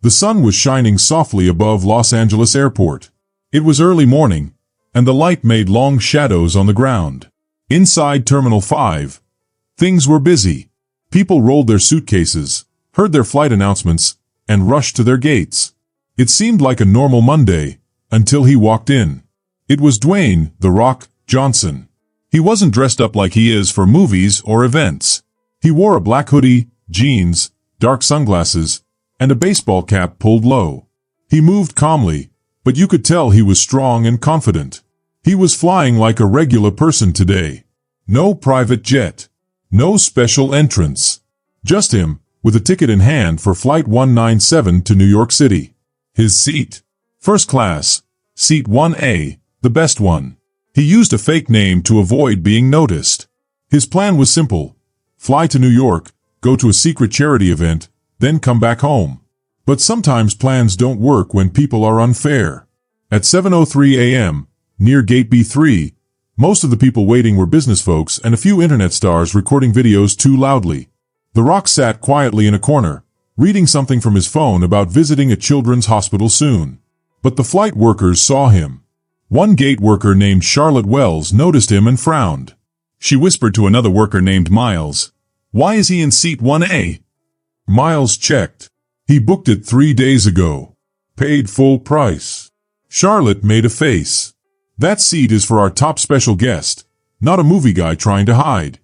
The sun was shining softly above Los Angeles Airport. It was early morning, and the light made long shadows on the ground. Inside Terminal 5, things were busy. People rolled their suitcases, heard their flight announcements, and rushed to their gates. It seemed like a normal Monday, until he walked in. It was Dwayne, "The Rock," Johnson. He wasn't dressed up like he is for movies or events. He wore a black hoodie, jeans, dark sunglasses, and a baseball cap pulled low. He moved calmly, but you could tell he was strong and confident. He was flying like a regular person today. No private jet. No special entrance. Just him, with a ticket in hand for Flight 197 to New York City. His seat. First class. Seat 1A, the best one. He used a fake name to avoid being noticed. His plan was simple. Fly to New York, go to a secret charity event, then come back home. But sometimes plans don't work when people are unfair. At 7:03 a.m., near Gate B3, most of the people waiting were business folks and a few internet stars recording videos too loudly. The Rock sat quietly in a corner, reading something from his phone about visiting a children's hospital soon. But the flight workers saw him. One gate worker named Charlotte Wells noticed him and frowned. She whispered to another worker named Miles, "Why is he in seat 1A? Miles checked. "He booked it 3 days ago. Paid full price." Charlotte made a face. "That seat is for our top special guest, not a movie guy trying to hide."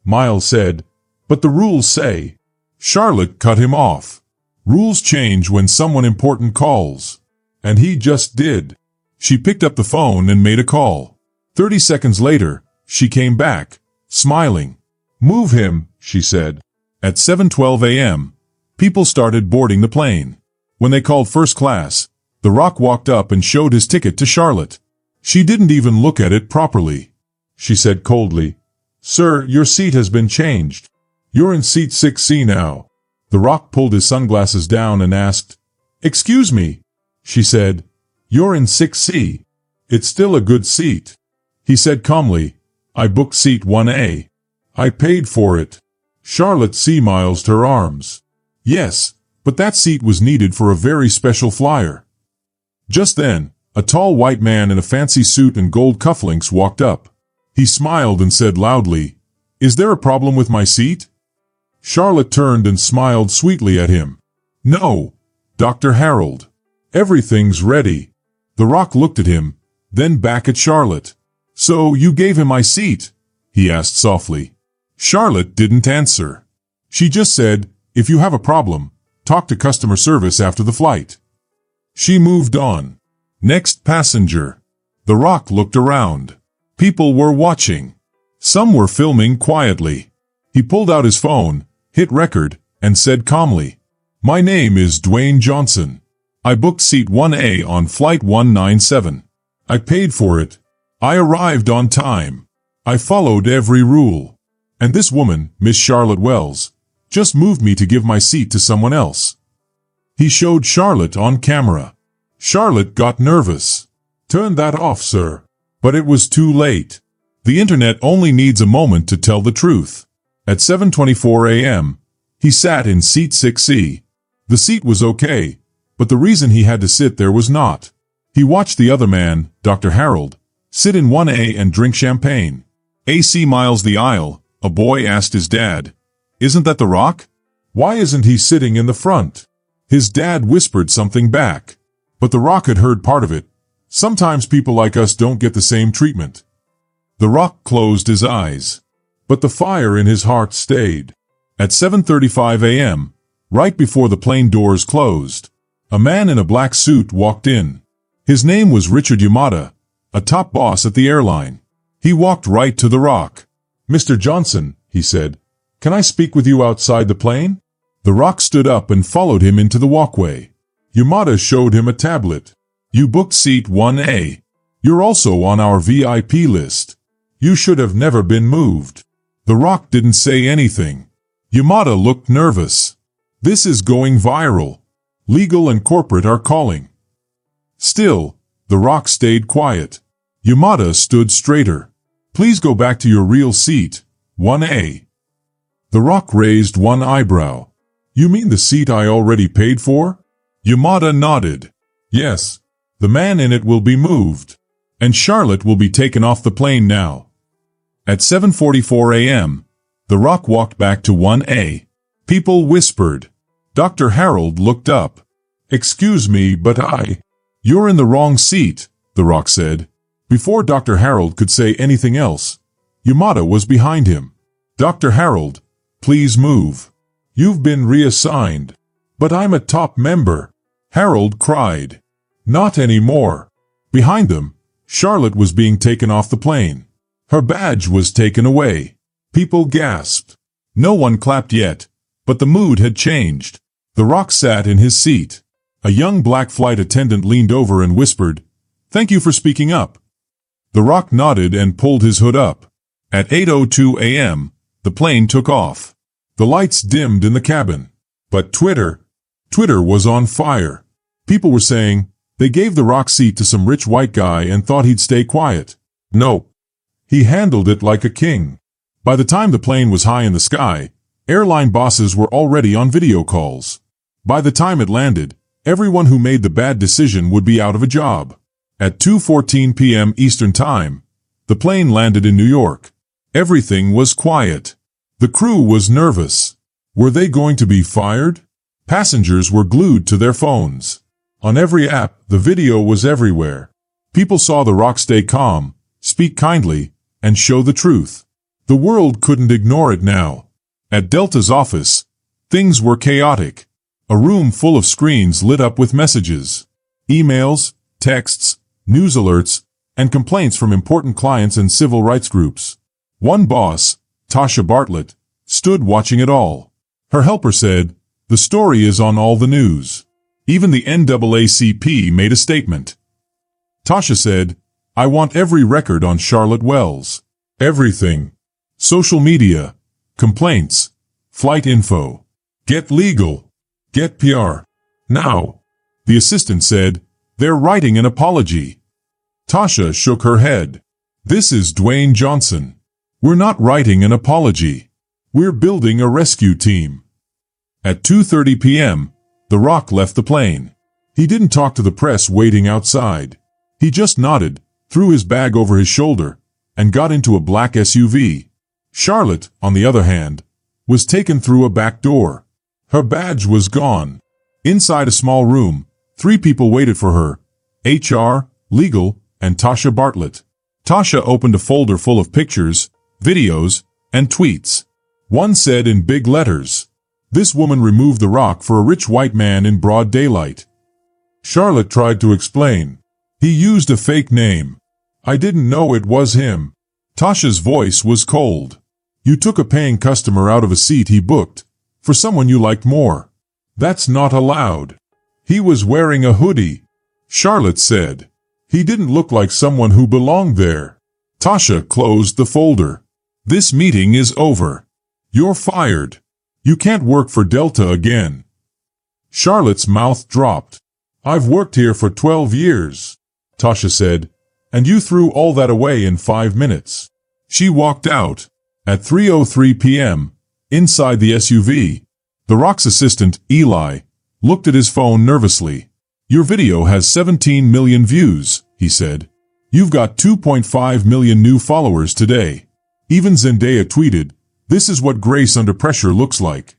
Miles said, "But the rules say." Charlotte cut him off. "Rules change when someone important calls." And he just did. She picked up the phone and made a call. 30 seconds later, she came back, smiling. "Move him," she said. At 7:12 a.m., people started boarding the plane. When they called first class, The Rock walked up and showed his ticket to Charlotte. She didn't even look at it properly. She said coldly, "Sir, your seat has been changed. You're in seat 6C now." The Rock pulled his sunglasses down and asked, "Excuse me?" She said, "You're in 6C. It's still a good seat." He said calmly, "I booked seat 1A. I paid for it." Charlotte C-miled her arms. "Yes, but that seat was needed for a very special flyer." Just then, a tall white man in a fancy suit and gold cufflinks walked up. He smiled and said loudly, "Is there a problem with my seat?" Charlotte turned and smiled sweetly at him. "No, Dr. Harold. Everything's ready." The Rock looked at him, then back at Charlotte. "So you gave him my seat?" he asked softly. Charlotte didn't answer. She just said, "If you have a problem, talk to customer service after the flight." She moved on. Next passenger. The Rock looked around. People were watching. Some were filming quietly. He pulled out his phone, hit record, and said calmly, "My name is Dwayne Johnson. I booked seat 1A on Flight 197. I paid for it. I arrived on time. I followed every rule. And this woman, Miss Charlotte Wells, just moved me to give my seat to someone else." He showed Charlotte on camera. Charlotte got nervous. "Turn that off, sir." But it was too late. The internet only needs a moment to tell the truth. At 7:24 a.m., he sat in seat 6C. The seat was okay, but the reason he had to sit there was not. He watched the other man, Dr. Harold, sit in 1A and drink champagne. AC miles the aisle, a boy asked his dad, "Isn't that The Rock? Why isn't he sitting in the front?" His dad whispered something back. But The Rock had heard part of it. Sometimes people like us don't get the same treatment. The Rock closed his eyes. But the fire in his heart stayed. At 7:35 a.m., right before the plane doors closed, a man in a black suit walked in. His name was Richard Yamada, a top boss at the airline. He walked right to The Rock. "Mr. Johnson," he said, "can I speak with you outside the plane?" The Rock stood up and followed him into the walkway. Yamada showed him a tablet. "You booked seat 1A. You're also on our VIP list. You should have never been moved." The Rock didn't say anything. Yamada looked nervous. This is going viral. Legal and corporate are calling. Still, The Rock stayed quiet. Yamada stood straighter. "Please go back to your real seat, 1A. The Rock raised one eyebrow. "You mean the seat I already paid for?" Yamada nodded. Yes, the man in it will be moved. And Charlotte will be taken off the plane now. At 7:44 a.m., The Rock walked back to 1A. People whispered. Dr. Harold looked up. Excuse me, but You're in the wrong seat, The Rock said. Before Dr. Harold could say anything else, Yamada was behind him. Dr. Harold, please move. You've been reassigned. But I'm a top member, Harold cried. Not anymore. Behind them, Charlotte was being taken off the plane. Her badge was taken away. People gasped. No one clapped yet, but the mood had changed. The Rock sat in his seat. A young black flight attendant leaned over and whispered, "Thank you for speaking up." The Rock nodded and pulled his hood up. At 8:02 a.m., the plane took off. The lights dimmed in the cabin. But Twitter was on fire. People were saying they gave the Rock seat to some rich white guy and thought he'd stay quiet. Nope. He handled it like a king. By the time the plane was high in the sky, airline bosses were already on video calls. By the time it landed, everyone who made the bad decision would be out of a job. At 2:14 p.m. Eastern Time, the plane landed in New York. Everything was quiet. The crew was nervous. Were they going to be fired? Passengers were glued to their phones. On every app, the video was everywhere. People saw The Rock stay calm, speak kindly, and show the truth. The world couldn't ignore it now. At Delta's office, things were chaotic. A room full of screens lit up with messages, emails, texts, news alerts, and complaints from important clients and civil rights groups. One boss, Tasha Bartlett, stood watching it all. Her helper said, "The story is on all the news." Even the NAACP made a statement. Tasha said, "I want every record on Charlotte Wells. Everything. Social media, complaints, flight info. Get legal. Get PR. Now." The assistant said, "They're writing an apology." Tasha shook her head. "This is Dwayne Johnson. We're not writing an apology. We're building a rescue team." At 2:30 p.m., The Rock left the plane. He didn't talk to the press waiting outside. He just nodded, threw his bag over his shoulder, and got into a black SUV. Charlotte, on the other hand, was taken through a back door. Her badge was gone. Inside a small room, 3 people waited for her: HR, legal, and Tasha Bartlett. Tasha opened a folder full of pictures, videos, and tweets. One said in big letters, "This woman removed The Rock for a rich white man in broad daylight." Charlotte tried to explain. "He used a fake name. I didn't know it was him." Tasha's voice was cold. "You took a paying customer out of a seat he booked, for someone you liked more. That's not allowed." "He was wearing a hoodie," Charlotte said. "He didn't look like someone who belonged there." Tasha closed the folder. "This meeting is over. You're fired. You can't work for Delta again." Charlotte's mouth dropped. "I've worked here for 12 years, Tasha said, "and you threw all that away in 5 minutes. She walked out. At 3:03 p.m., inside the SUV, The Rock's assistant, Eli, looked at his phone nervously. "Your video has 17 million views," he said. "You've got 2.5 million new followers today." Even Zendaya tweeted, "This is what grace under pressure looks like."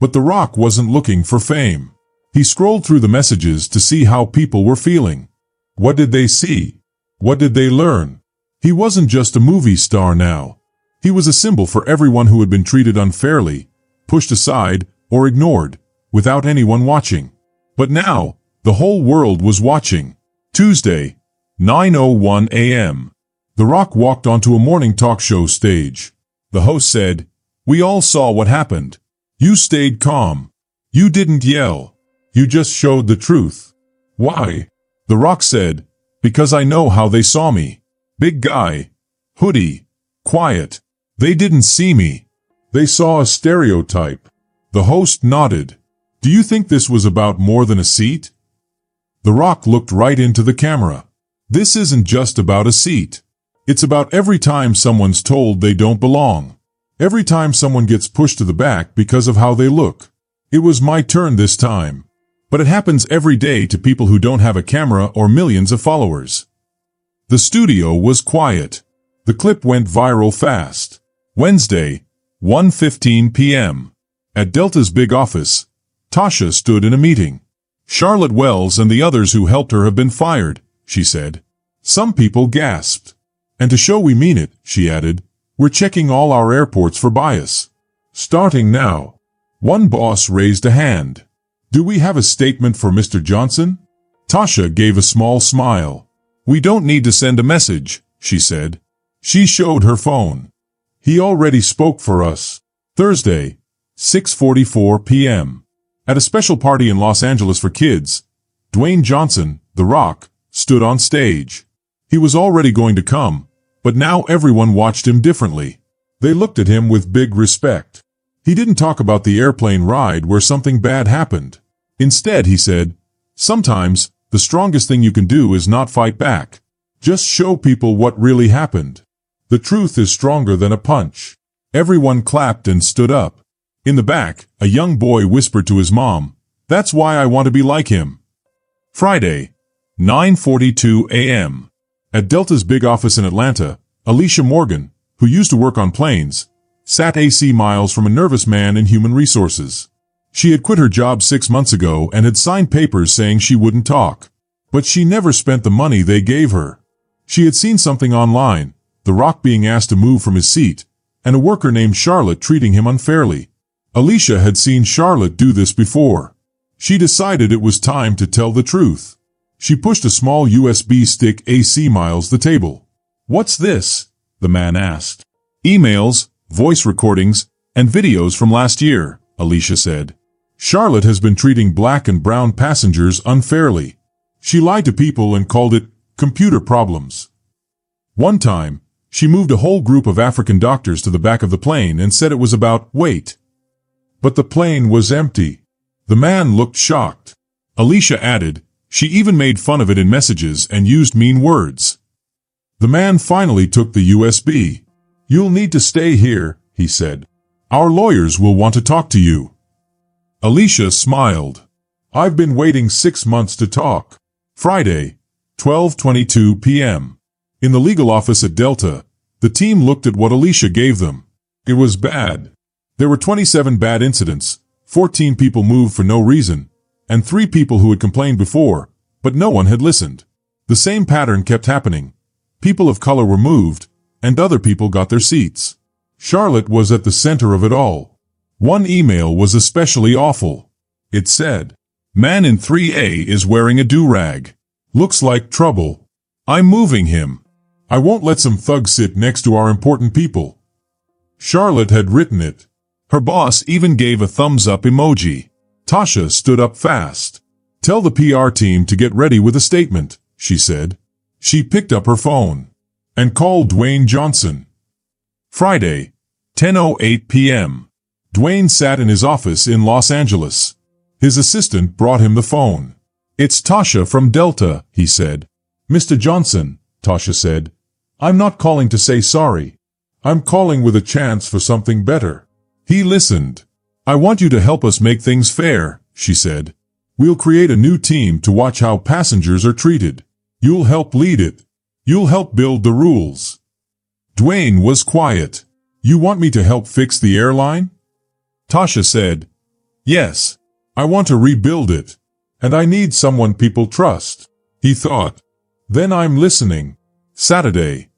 But The Rock wasn't looking for fame. He scrolled through the messages to see how people were feeling. What did they see? What did they learn? He wasn't just a movie star now. He was a symbol for everyone who had been treated unfairly, pushed aside, or ignored, without anyone watching. But now, the whole world was watching. Tuesday, 9:01 a.m. The Rock walked onto a morning talk show stage. The host said, "We all saw what happened. You stayed calm. You didn't yell. You just showed the truth." "Why?" The Rock said, "Because I know how they saw me. Big guy. Hoodie. Quiet. They didn't see me. They saw a stereotype." The host nodded. "Do you think this was about more than a seat?" The Rock looked right into the camera. "This isn't just about a seat. It's about every time someone's told they don't belong. Every time someone gets pushed to the back because of how they look. It was my turn this time. But it happens every day to people who don't have a camera or millions of followers. The studio was quiet. The clip went viral fast. Wednesday, 1:15 p.m. At Delta's big office, Tasha stood in a meeting. Charlotte Wells and the others who helped her have been fired, she said. Some people gasped. And to show we mean it, she added, we're checking all our airports for bias. Starting now. One boss raised a hand. Do we have a statement for Mr. Johnson? Tasha gave a small smile. We don't need to send a message, she said. She showed her phone. He already spoke for us. Thursday, 6:44 p.m. At a special party in Los Angeles for kids, Dwayne Johnson, The Rock, stood on stage. He was already going to come, but now everyone watched him differently. They looked at him with big respect. He didn't talk about the airplane ride where something bad happened. Instead, he said, sometimes, the strongest thing you can do is not fight back. Just show people what really happened. The truth is stronger than a punch. Everyone clapped and stood up. In the back, a young boy whispered to his mom, that's why I want to be like him. Friday, 9:42 a.m. At Delta's big office in Atlanta, Alicia Morgan, who used to work on planes, sat AC miles from a nervous man in human resources. She had quit her job 6 months ago and had signed papers saying she wouldn't talk. But she never spent the money they gave her. She had seen something online, The Rock being asked to move from his seat, and a worker named Charlotte treating him unfairly. Alicia had seen Charlotte do this before. She decided it was time to tell the truth. She pushed a small USB stick AC miles the table. What's this? The man asked. Emails, voice recordings, and videos from last year, Alicia said. Charlotte has been treating black and brown passengers unfairly. She lied to people and called it computer problems. One time, she moved a whole group of African doctors to the back of the plane and said it was about weight. But the plane was empty. The man looked shocked. Alicia added, she even made fun of it in messages and used mean words. The man finally took the USB. You'll need to stay here, he said. Our lawyers will want to talk to you. Alicia smiled. I've been waiting 6 months to talk. Friday, 12:22 p.m. In the legal office at Delta, the team looked at what Alicia gave them. It was bad. There were 27 bad incidents, 14 people moved for no reason, and 3 people who had complained before, but no one had listened. The same pattern kept happening. People of color were moved, and other people got their seats. Charlotte was at the center of it all. One email was especially awful. It said, Man in 3A is wearing a do-rag. Looks like trouble. I'm moving him. I won't let some thug sit next to our important people. Charlotte had written it. Her boss even gave a thumbs-up emoji. Tasha stood up fast. Tell the PR team to get ready with a statement, she said. She picked up her phone and called Dwayne Johnson. Friday, 10:08 p.m. Dwayne sat in his office in Los Angeles. His assistant brought him the phone. It's Tasha from Delta, he said. Mr. Johnson, Tasha said. I'm not calling to say sorry. I'm calling with a chance for something better. He listened. I want you to help us make things fair, she said. We'll create a new team to watch how passengers are treated. You'll help lead it. You'll help build the rules. Dwayne was quiet. You want me to help fix the airline? Tasha said, yes, I want to rebuild it. And I need someone people trust. He thought. Then I'm listening. Saturday,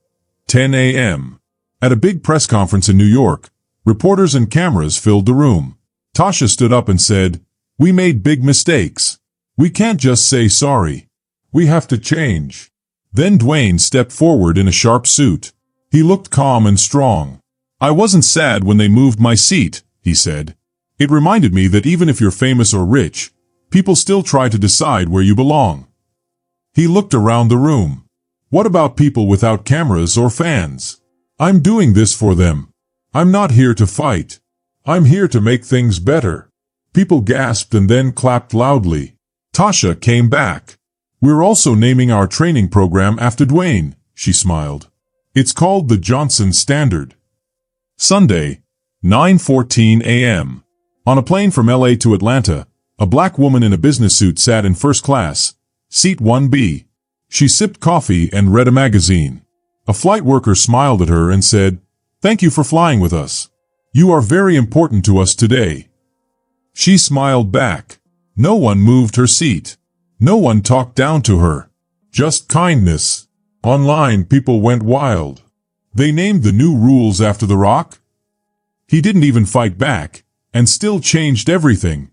10 a.m. At a big press conference in New York, reporters and cameras filled the room. Tasha stood up and said, we made big mistakes. We can't just say sorry. We have to change. Then Dwayne stepped forward in a sharp suit. He looked calm and strong. I wasn't sad when they moved my seat, he said. It reminded me that even if you're famous or rich, people still try to decide where you belong. He looked around the room. What about people without cameras or fans? I'm doing this for them. I'm not here to fight. I'm here to make things better. People gasped and then clapped loudly. Tasha came back. We're also naming our training program after Dwayne, she smiled. It's called the Johnson Standard. Sunday, 9:14 a.m. On a plane from LA to Atlanta, A black woman in a business suit sat in first class, seat 1B. She sipped coffee and read a magazine. A flight worker smiled at her and said, "Thank you for flying with us. You are very important to us today." She smiled back. No one moved her seat. No one talked down to her. Just kindness. Online, people went wild. They named the new rules after The Rock. He didn't even fight back, and still changed everything.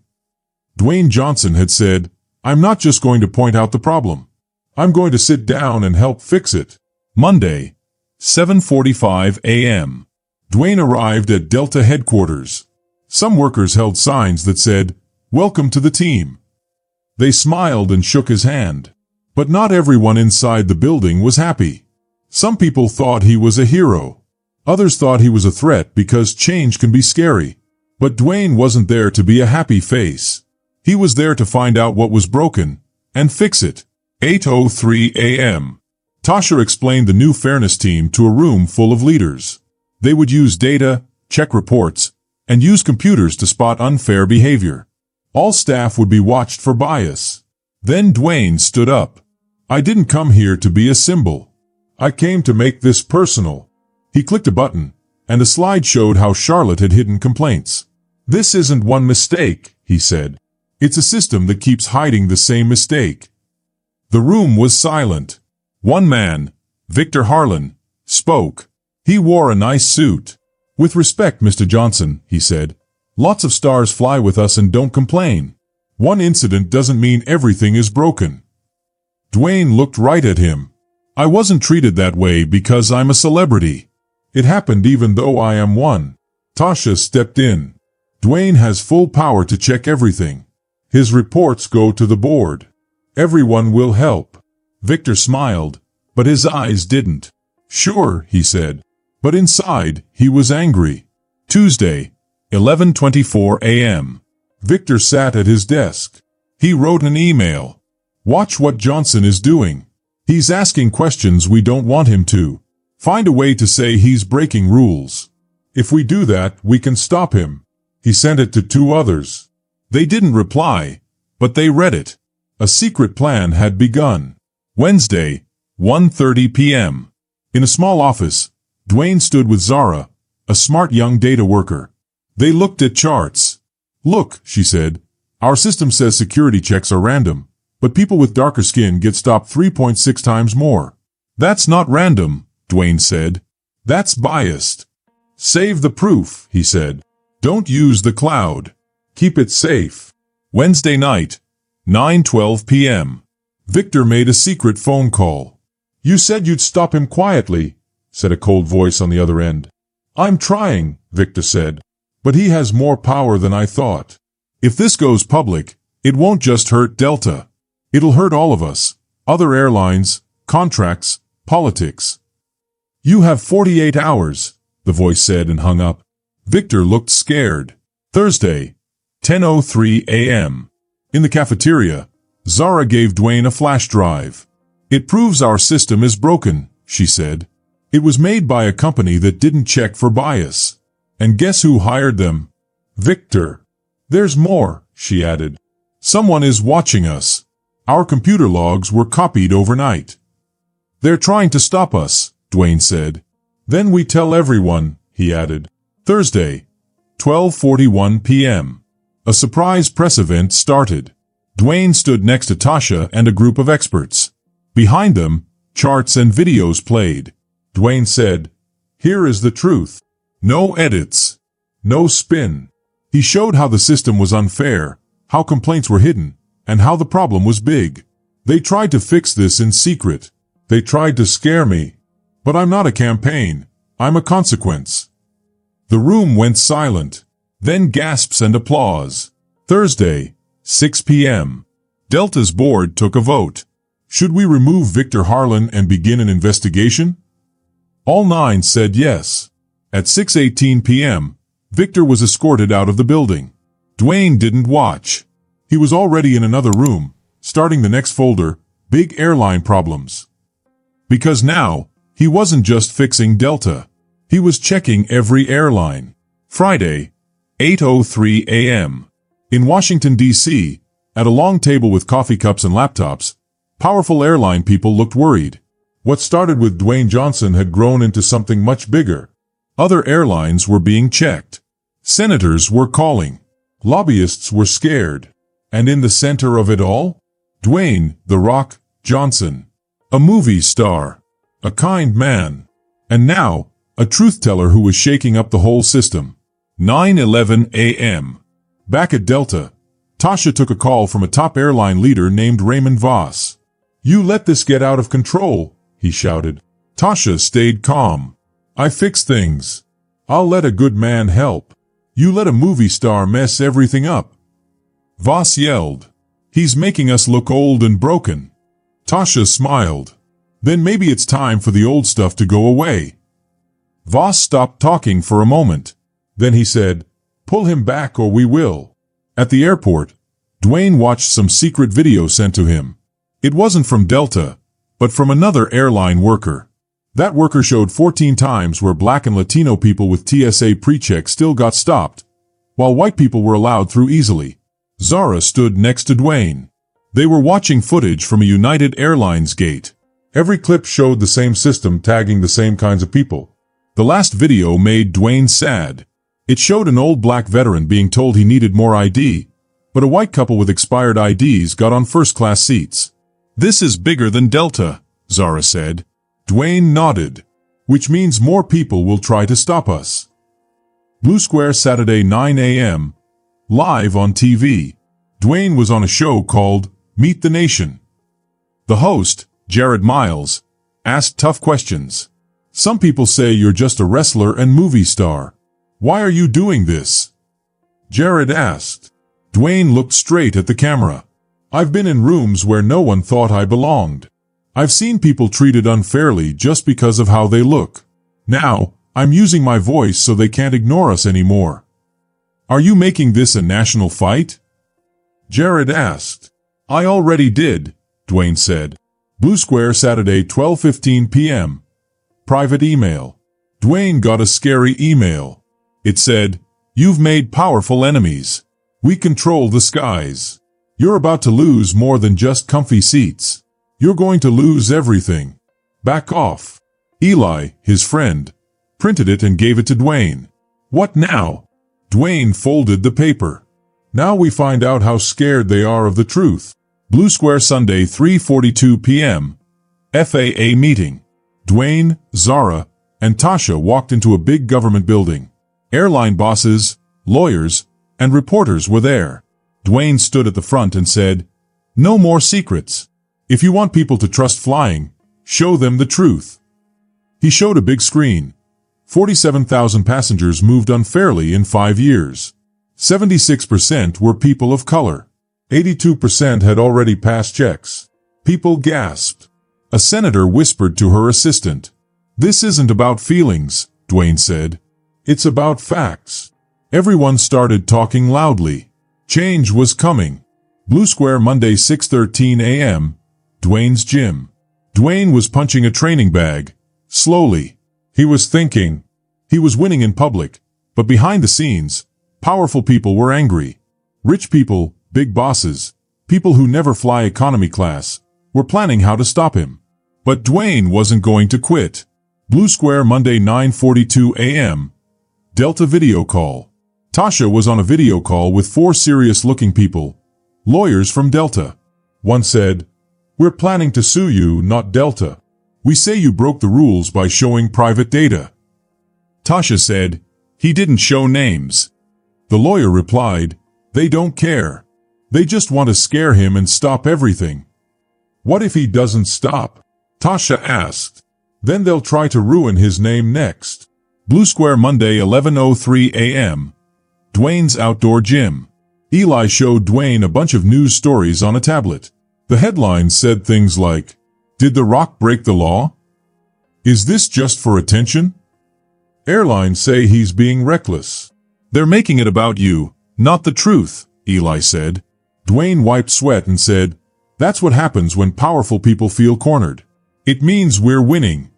Dwayne Johnson had said, "I'm not just going to point out the problem. I'm going to sit down and help fix it." Monday, 7:45 a.m. Dwayne arrived at Delta headquarters. Some workers held signs that said, "Welcome to the team." They smiled and shook his hand. But not everyone inside the building was happy. Some people thought he was a hero. Others thought he was a threat because change can be scary. But Dwayne wasn't there to be a happy face. He was there to find out what was broken and fix it. 8:03 a.m. Tasha explained the new fairness team to a room full of leaders. They would use data, check reports, and use computers to spot unfair behavior. All staff would be watched for bias. Then Dwayne stood up. "I didn't come here to be a symbol. I came to make this personal." He clicked a button, and a slide showed how Charlotte had hidden complaints. "This isn't one mistake," he said. "It's a system that keeps hiding the same mistake." The room was silent. One man, Victor Harlan, spoke. He wore a nice suit. "With respect, Mr. Johnson," he said, "lots of stars fly with us and don't complain. One incident doesn't mean everything is broken." Dwayne looked right at him. "I wasn't treated that way because I'm a celebrity. It happened even though I am one." Tasha stepped in. "Dwayne has full power to check everything. His reports go to the board. Everyone will help." Victor smiled, but his eyes didn't. "Sure," he said. But inside, he was angry. Tuesday, 11:24 a.m. Victor sat at his desk. He wrote an email. "Watch what Johnson is doing. He's asking questions we don't want him to. Find a way to say he's breaking rules. If we do that, we can stop him." He sent it to two others. They didn't reply, but they read it. A secret plan had begun. Wednesday, 1:30 p.m. In a small office, Dwayne stood with Zara, a smart young data worker. They looked at charts. "Look," she said, "our system says security checks are random, but people with darker skin get stopped 3.6 times more." "That's not random," Dwayne said. "That's biased." "Save the proof," he said. "Don't use the cloud. Keep it safe." Wednesday night, 9:12 p.m. Victor made a secret phone call. "You said you'd stop him quietly," said a cold voice on the other end. "I'm trying," Victor said, "but he has more power than I thought. If this goes public, it won't just hurt Delta. It'll hurt all of us, other airlines, contracts, politics." "You have 48 hours, the voice said and hung up. Victor looked scared. Thursday, 10:03 a.m. In the cafeteria, Zara gave Dwayne a flash drive. "It proves our system is broken," she said. "It was made by a company that didn't check for bias. And guess who hired them? Victor. There's more," she added. "Someone is watching us. Our computer logs were copied overnight." "They're trying to stop us," Dwayne said. "Then we tell everyone," he added. Thursday, 12:41 p.m. A surprise press event started. Dwayne stood next to Tasha and a group of experts. Behind them, charts and videos played. Dwayne said, "Here is the truth. No edits. No spin." He showed how the system was unfair, how complaints were hidden, and how the problem was big. "They tried to fix this in secret. They tried to scare me. But I'm not a campaign. I'm a consequence." The room went silent. Then gasps and applause. Thursday, 6 p.m. Delta's board took a vote. Should we remove Victor Harlan and begin an investigation? All 9 said yes. At 6:18 p.m., Victor was escorted out of the building. Dwayne didn't watch. He was already in another room, starting the next folder, Big Airline Problems. Because now, he wasn't just fixing Delta. He was checking every airline. Friday, 8:03 a.m. In Washington, D.C., at a long table with coffee cups and laptops, powerful airline people looked worried. What started with Dwayne Johnson had grown into something much bigger. Other airlines were being checked. Senators were calling. Lobbyists were scared. And in the center of it all? Dwayne "The Rock" Johnson. A movie star. A kind man. And now, a truth-teller who was shaking up the whole system. 9:11 a.m. Back at Delta, Tasha took a call from a top airline leader named Raymond Voss. "You let this get out of control," he shouted. Tasha stayed calm. "I fix things. I'll let a good man help. You let a movie star mess everything up." Voss yelled. "He's making us look old and broken." Tasha smiled. "Then maybe it's time for the old stuff to go away." Voss stopped talking for a moment. Then he said, "Pull him back or we will." At the airport, Dwayne watched some secret video sent to him. It wasn't from Delta, but from another airline worker. That worker showed 14 times where black and Latino people with TSA pre-check still got stopped, while white people were allowed through easily. Zara stood next to Dwayne. They were watching footage from a United Airlines gate. Every clip showed the same system tagging the same kinds of people. The last video made Dwayne sad. It showed an old black veteran being told he needed more ID, but a white couple with expired IDs got on first-class seats. "This is bigger than Delta," Zara said. Dwayne nodded. "Which means more people will try to stop us." Blue Square, Saturday 9 a.m. Live on TV. Dwayne was on a show called Meet the Nation. The host, Jared Miles, asked tough questions. "Some people say you're just a wrestler and movie star. Why are you doing this?" Jared asked. Dwayne looked straight at the camera. "I've been in rooms where no one thought I belonged. I've seen people treated unfairly just because of how they look. Now, I'm using my voice so they can't ignore us anymore." "Are you making this a national fight?" Jared asked. "I already did," Dwayne said. Blue Square, Saturday 12:15 p.m. Private email. Dwayne got a scary email. It said, "You've made powerful enemies. We control the skies. You're about to lose more than just comfy seats. You're going to lose everything. Back off." Eli, his friend, printed it and gave it to Dwayne. "What now?" Dwayne folded the paper. "Now we find out how scared they are of the truth." Blue Square, Sunday 3:42 p.m. FAA meeting. Dwayne, Zara, and Tasha walked into a big government building. Airline bosses, lawyers, and reporters were there. Dwayne stood at the front and said, "No more secrets. If you want people to trust flying, show them the truth." He showed a big screen. 47,000 passengers moved unfairly in 5 years. 76% were people of color. 82% had already passed checks. People gasped. A senator whispered to her assistant. "This isn't about feelings," Dwayne said. "It's about facts." Everyone started talking loudly. Change was coming. Blue Square, Monday 6:13 a.m. Dwayne's gym. Dwayne was punching a training bag. Slowly. He was thinking. He was winning in public, but behind the scenes, powerful people were angry. Rich people, big bosses, people who never fly economy class, were planning how to stop him. But Dwayne wasn't going to quit. Blue Square, Monday 9:42 a.m. Delta video call. Tasha was on a video call with 4 serious-looking people, lawyers from Delta. One said, "We're planning to sue you, not Delta. We say you broke the rules by showing private data." Tasha said, "He didn't show names." The lawyer replied, "They don't care. They just want to scare him and stop everything." "What if he doesn't stop?" Tasha asked. "Then they'll try to ruin his name next." Blue Square, Monday 11:03 a.m. Dwayne's outdoor gym. Eli showed Dwayne a bunch of news stories on a tablet. The headlines said things like, "Did The Rock break the law? Is this just for attention? Airlines say he's being reckless." "They're making it about you, not the truth," Eli said. Dwayne wiped sweat and said, "That's what happens when powerful people feel cornered. It means we're winning."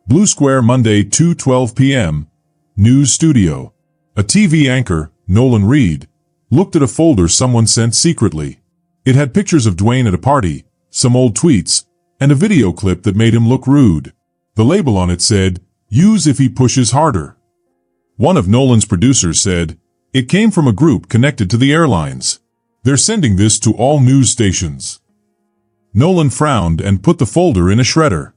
Blue Square, Monday 2:12 p.m. News studio. A TV anchor, Nolan Reed, looked at a folder someone sent secretly. It had pictures of Dwayne at a party, some old tweets, and a video clip that made him look rude. The label on it said, "Use if he pushes harder." One of Nolan's producers said, "It came from a group connected to the airlines. They're sending this to all news stations." Nolan frowned and put the folder in a shredder.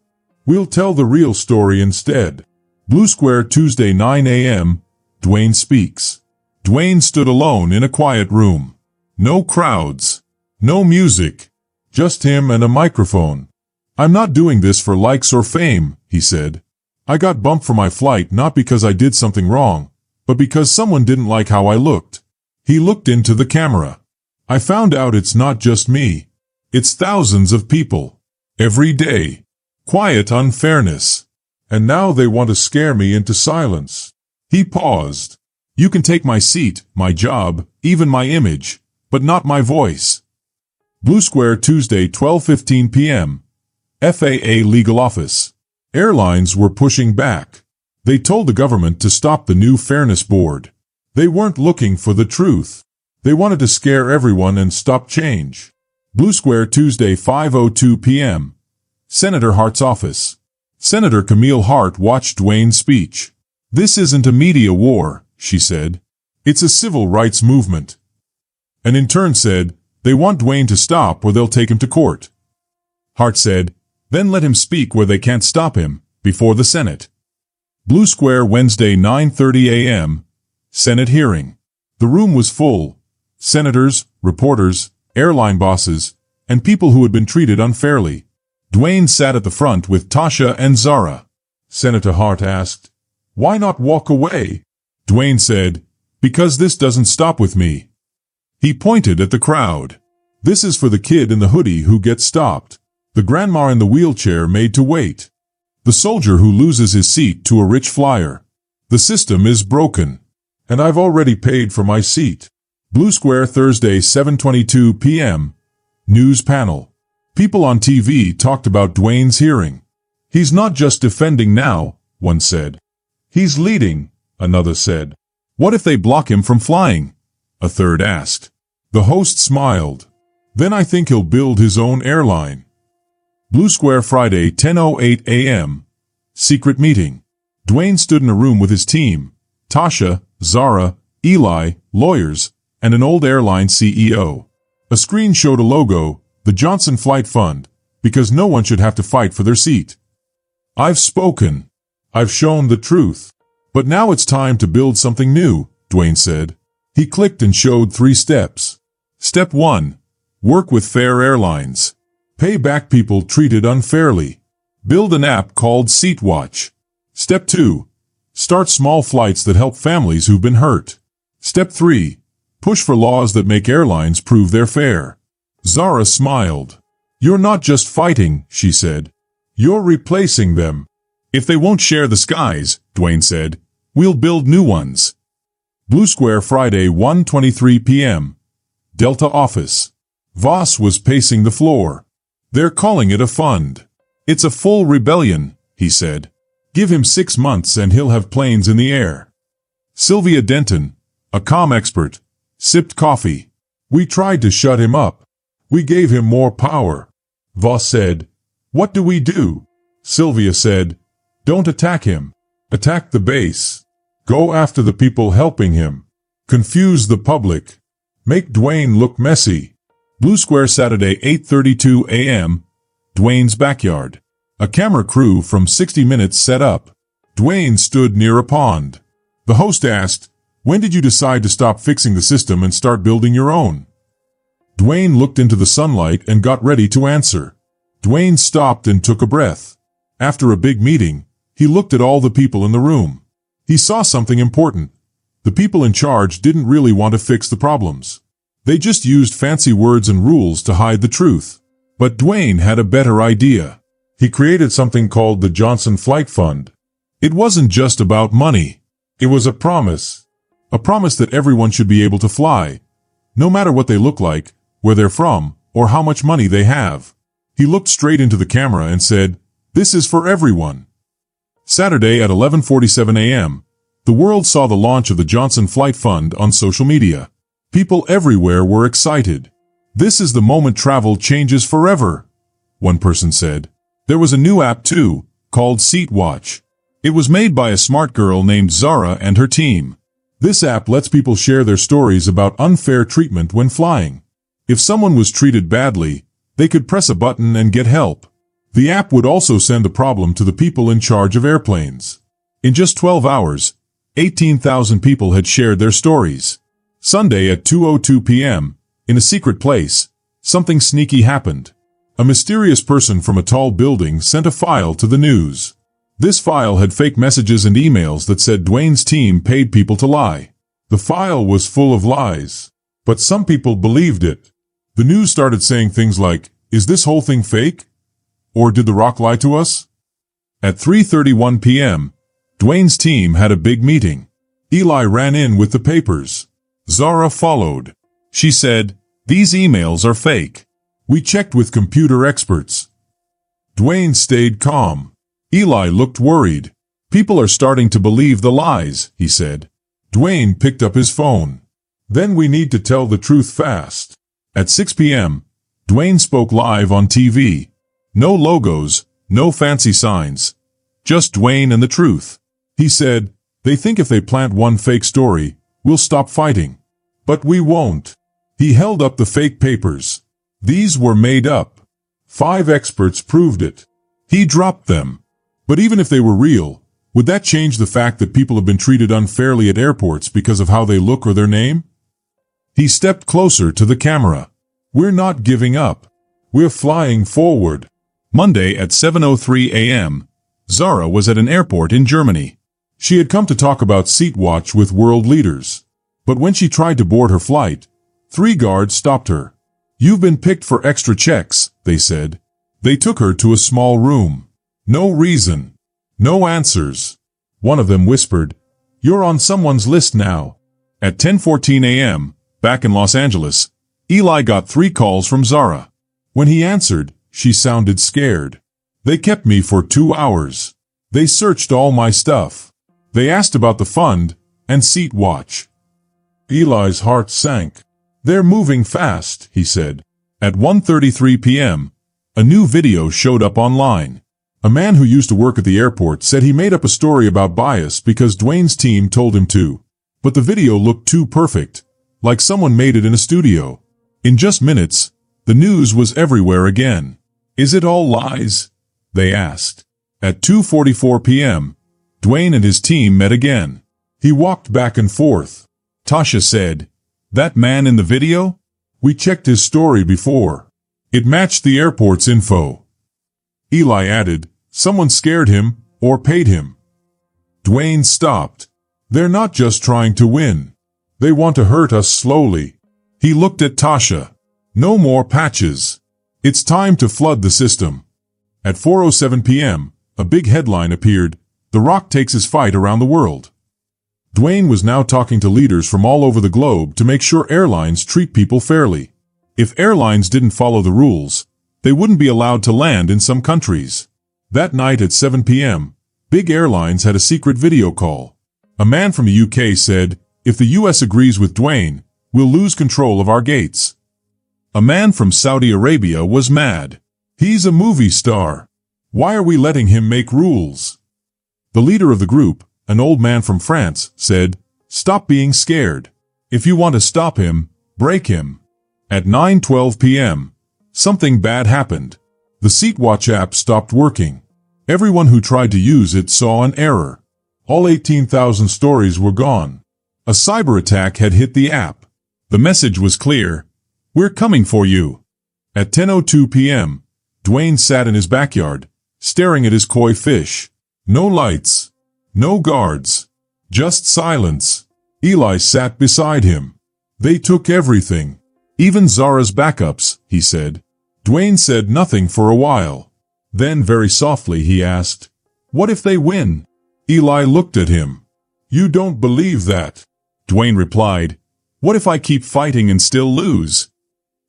"We'll tell the real story instead." Blue Square, Tuesday 9 a.m. Dwayne speaks. Dwayne stood alone in a quiet room. No crowds. No music. Just him and a microphone. "I'm not doing this for likes or fame," he said. "I got bumped for my flight not because I did something wrong, but because someone didn't like how I looked." He looked into the camera. "I found out it's not just me. It's thousands of people. Every day. Quiet unfairness. And now they want to scare me into silence." He paused. "You can take my seat, my job, even my image, but not my voice." Blue Square, Tuesday 12:15 p.m. FAA Legal Office. Airlines were pushing back. They told the government to stop the new Fairness Board. They weren't looking for the truth. They wanted to scare everyone and stop change. Blue Square, Tuesday 5:02 p.m. Senator Hart's office. Senator Camille Hart watched Dwayne's speech. "This isn't a media war," she said. "It's a civil rights movement." An intern said, "They want Dwayne to stop or they'll take him to court." Hart said, "Then let him speak where they can't stop him, before the Senate." Blue Square, Wednesday 9:30 a.m. Senate hearing. The room was full. Senators, reporters, airline bosses, and people who had been treated unfairly. Dwayne sat at the front with Tasha and Zara. Senator Hart asked, "Why not walk away?" Dwayne said, "Because this doesn't stop with me." He pointed at the crowd. "This is for the kid in the hoodie who gets stopped. The grandma in the wheelchair made to wait. The soldier who loses his seat to a rich flyer. The system is broken. And I've already paid for my seat." Blue Square, Thursday 7:22 p.m. News panel. People on TV talked about Dwayne's hearing. "He's not just defending now," one said. "He's leading," another said. "What if they block him from flying?" a third asked. The host smiled. "Then I think he'll build his own airline." Blue Square, Friday 10:08 a.m. Secret meeting. Dwayne stood in a room with his team, Tasha, Zara, Eli, lawyers, and an old airline CEO. A screen showed a logo, the Johnson Flight Fund, because no one should have to fight for their seat. "I've spoken. I've shown the truth. But now it's time to build something new," Dwayne said. He clicked and showed 3 steps. Step 1. Work with fair airlines. Pay back people treated unfairly. Build an app called SeatWatch. Step 2. Start small flights that help families who've been hurt. Step 3. Push for laws that make airlines prove they're fair. Zara smiled. "You're not just fighting," she said. "You're replacing them." "If they won't share the skies," Dwayne said, "we'll build new ones." Blue Square, Friday 1:23 p.m. Delta office. Voss was pacing the floor. "They're calling it a fund. It's a full rebellion," he said. "Give him 6 months and he'll have planes in the air." Sylvia Denton, a comm expert, sipped coffee. "We tried to shut him up. We gave him more power." Voss said, "What do we do?" Sylvia said, "Don't attack him. Attack the base. Go after the people helping him. Confuse the public. Make Dwayne look messy." Blue Square, Saturday 8:32 a.m. Dwayne's backyard. A camera crew from 60 Minutes set up. Dwayne stood near a pond. The host asked, "When did you decide to stop fixing the system and start building your own?" Dwayne looked into the sunlight and got ready to answer. Dwayne stopped and took a breath. After a big meeting, he looked at all the people in the room. He saw something important. The people in charge didn't really want to fix the problems. They just used fancy words and rules to hide the truth. But Dwayne had a better idea. He created something called the Johnson Flight Fund. It wasn't just about money. It was a promise. A promise that everyone should be able to fly, no matter what they look like, where they're from, or how much money they have. He looked straight into the camera and said, "This is for everyone." Saturday at 11:47 a.m., the world saw the launch of the Johnson Flight Fund on social media. People everywhere were excited. "This is the moment travel changes forever," one person said. There was a new app too, called Seat Watch. It was made by a smart girl named Zara and her team. This app lets people share their stories about unfair treatment when flying. If someone was treated badly, they could press a button and get help. The app would also send the problem to the people in charge of airplanes. In just 12 hours, 18,000 people had shared their stories. Sunday at 2:02 p.m., in a secret place, something sneaky happened. A mysterious person from a tall building sent a file to the news. This file had fake messages and emails that said Dwayne's team paid people to lie. The file was full of lies. But some people believed it. The news started saying things like, "Is this whole thing fake? Or did The Rock lie to us?" At 3:31 p.m., Dwayne's team had a big meeting. Eli ran in with the papers. Zara followed. She said, "These emails are fake. We checked with computer experts." Dwayne stayed calm. Eli looked worried. "People are starting to believe the lies," he said. Dwayne picked up his phone. "Then we need to tell the truth fast." At 6 p.m., Dwayne spoke live on TV. No logos, no fancy signs. Just Dwayne and the truth. He said, "They think if they plant one fake story, we'll stop fighting. But we won't." He held up the fake papers. These were made up. 5 experts proved it. He dropped them. But even if they were real, would that change the fact that people have been treated unfairly at airports because of how they look or their name? He stepped closer to the camera. "We're not giving up. We're flying forward." Monday at 7:03 a.m., Zara was at an airport in Germany. She had come to talk about Seat Watch with world leaders. But when she tried to board her flight, 3 guards stopped her. "You've been picked for extra checks," they said. They took her to a small room. No reason. No answers. One of them whispered, "You're on someone's list now." At 10:14 a.m., back in Los Angeles, Eli got 3 calls from Zara. When he answered, she sounded scared. "They kept me for 2 hours. They searched all my stuff. They asked about the fund and Seat Watch." Eli's heart sank. "They're moving fast," he said. At 1:33 p.m., a new video showed up online. A man who used to work at the airport said he made up a story about bias because Dwayne's team told him to. But the video looked too perfect, like someone made it in a studio. In just minutes, the news was everywhere again. "Is it all lies?" they asked. At 2:44 p.m., Dwayne and his team met again. He walked back and forth. Tasha said, "That man in the video? We checked his story before. It matched the airport's info." Eli added, "Someone scared him or paid him." Dwayne stopped. "They're not just trying to win. They want to hurt us slowly." He looked at Tasha. "No more patches. It's time to flood the system." At 4:07 p.m., a big headline appeared, "The Rock takes his fight around the world." Dwayne was now talking to leaders from all over the globe to make sure airlines treat people fairly. If airlines didn't follow the rules, they wouldn't be allowed to land in some countries. That night at 7 p.m., big airlines had a secret video call. A man from the UK said, "If the US agrees with Dwayne, we'll lose control of our gates." A man from Saudi Arabia was mad. "He's a movie star. Why are we letting him make rules?" The leader of the group, an old man from France, said, "Stop being scared. If you want to stop him, break him." At 9:12 p.m., something bad happened. The Seat Watch app stopped working. Everyone who tried to use it saw an error. All 18,000 stories were gone. A cyber attack had hit the app. The message was clear: "We're coming for you." At 10:02 p.m., Dwayne sat in his backyard, staring at his koi fish. No lights. No guards. Just silence. Eli sat beside him. "They took everything. Even Zara's backups," he said. Dwayne said nothing for a while. Then very softly he asked, "What if they win?" Eli looked at him. "You don't believe that." Dwayne replied, "What if I keep fighting and still lose?"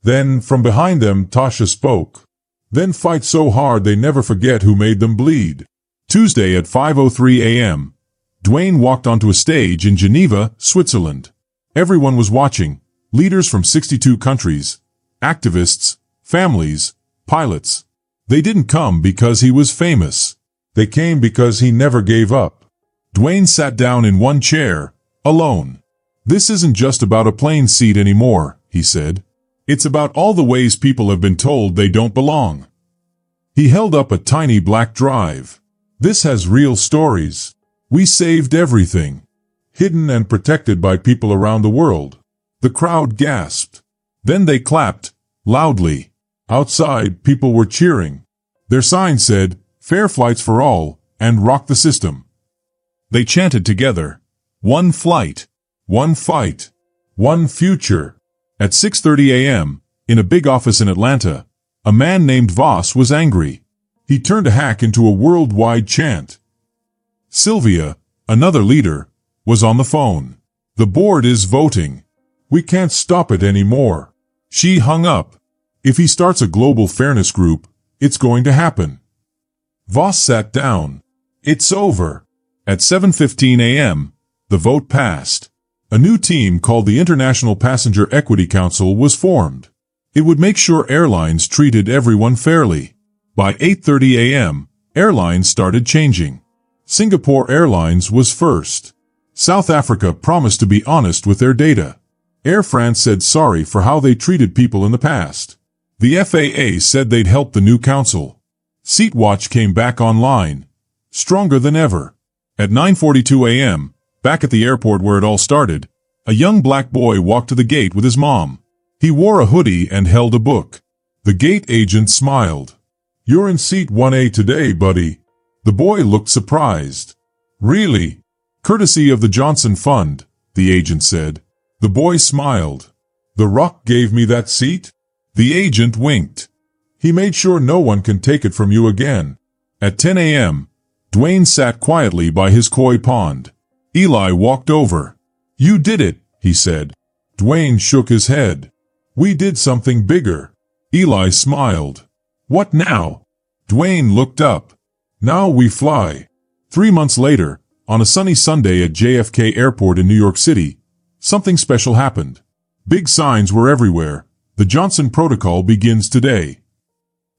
Then, from behind them, Tasha spoke. "Then fight so hard they never forget who made them bleed." Tuesday at 5:03 a.m., Dwayne walked onto a stage in Geneva, Switzerland. Everyone was watching, Leaders from 62 countries, activists, families, pilots. They didn't come because he was famous. They came because he never gave up. Dwayne sat down in one chair, alone. This isn't just about a plane seat anymore, he said. It's about all the ways people have been told they don't belong. He held up a tiny black drive. This has real stories. We saved everything. Hidden and protected by people around the world. The crowd gasped. Then they clapped, loudly. Outside, people were cheering. Their sign said, "Fair flights for all," and "Rock the system." They chanted together, "One flight, one fight, one future." At 6:30 a.m., in a big office in Atlanta, a man named Voss was angry. He turned a hack into a worldwide chant. Sylvia, another leader, was on the phone. "The board is voting. We can't stop it anymore." She hung up. "If he starts a global fairness group, it's going to happen." Voss sat down. "It's over." At 7:15 a.m., the vote passed. A new team called the International Passenger Equity Council was formed. It would make sure airlines treated everyone fairly. By 8:30 a.m., airlines started changing. Singapore Airlines was first. South Africa promised to be honest with their data. Air France said sorry for how they treated people in the past. The FAA said they'd help the new council. Seatwatch came back online, stronger than ever. At 9:42 a.m., back at the airport where it all started, a young black boy walked to the gate with his mom. He wore a hoodie and held a book. The gate agent smiled. "You're in seat 1A today, buddy." The boy looked surprised. "Really? Courtesy of the Johnson Fund," the agent said. The boy smiled. "The Rock gave me that seat?" The agent winked. "He made sure no one can take it from you again." At 10 a.m., Dwayne sat quietly by his koi pond. Eli walked over. "You did it," he said. Dwayne shook his head. "We did something bigger." Eli smiled. "What now?" Dwayne looked up. "Now we fly." 3 months later, on a sunny Sunday at JFK Airport in New York City, something special happened. Big signs were everywhere. "The Johnson Protocol begins today."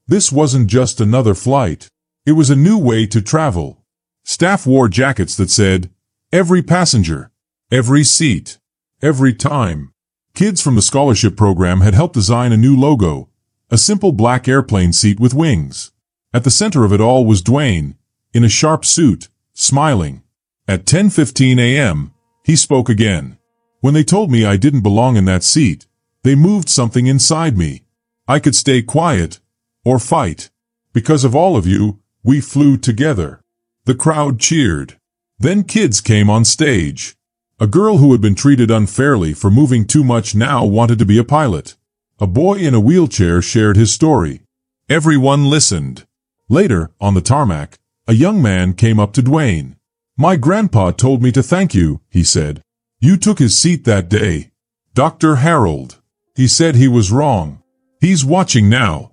This wasn't just another flight. It was a new way to travel. Staff wore jackets that said, "Every passenger, every seat, every time." Kids from the scholarship program had helped design a new logo, a simple black airplane seat with wings. At the center of it all was Dwayne, in a sharp suit, smiling. At 10:15 a.m., he spoke again. "When they told me I didn't belong in that seat, they moved something inside me. I could stay quiet, or fight. Because of all of you, we flew together." The crowd cheered. Then kids came on stage. A girl who had been treated unfairly for moving too much now wanted to be a pilot. A boy in a wheelchair shared his story. Everyone listened. Later, on the tarmac, a young man came up to Dwayne. "My grandpa told me to thank you," he said. "You took his seat that day. Dr. Harold. He said he was wrong. He's watching now."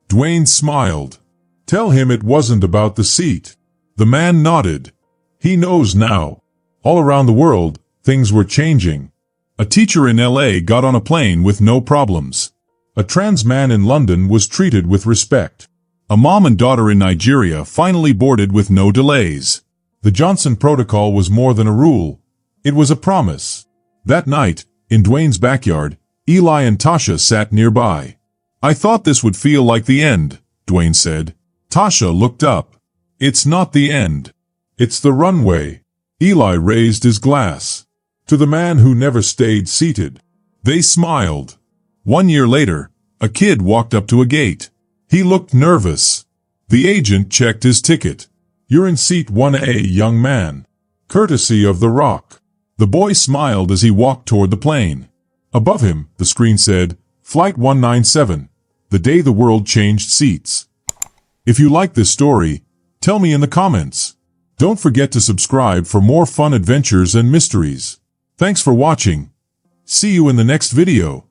Dwayne smiled. "Tell him it wasn't about the seat." The man nodded. "He knows now." All around the world, things were changing. A teacher in LA got on a plane with no problems. A trans man in London was treated with respect. A mom and daughter in Nigeria finally boarded with no delays. The Johnson Protocol was more than a rule. It was a promise. That night, in Dwayne's backyard, Eli and Tasha sat nearby. "I thought this would feel like the end," Dwayne said. Tasha looked up. "It's not the end. It's the runway." Eli raised his glass. "To the man who never stayed seated." They smiled. 1 year later, a kid walked up to a gate. He looked nervous. The agent checked his ticket. "You're in seat 1A, young man. Courtesy of The Rock." The boy smiled as he walked toward the plane. Above him, the screen said, "Flight 197, the day the world changed seats." If you like this story, tell me in the comments. Don't forget to subscribe for more fun adventures and mysteries. Thanks for watching. See you in the next video.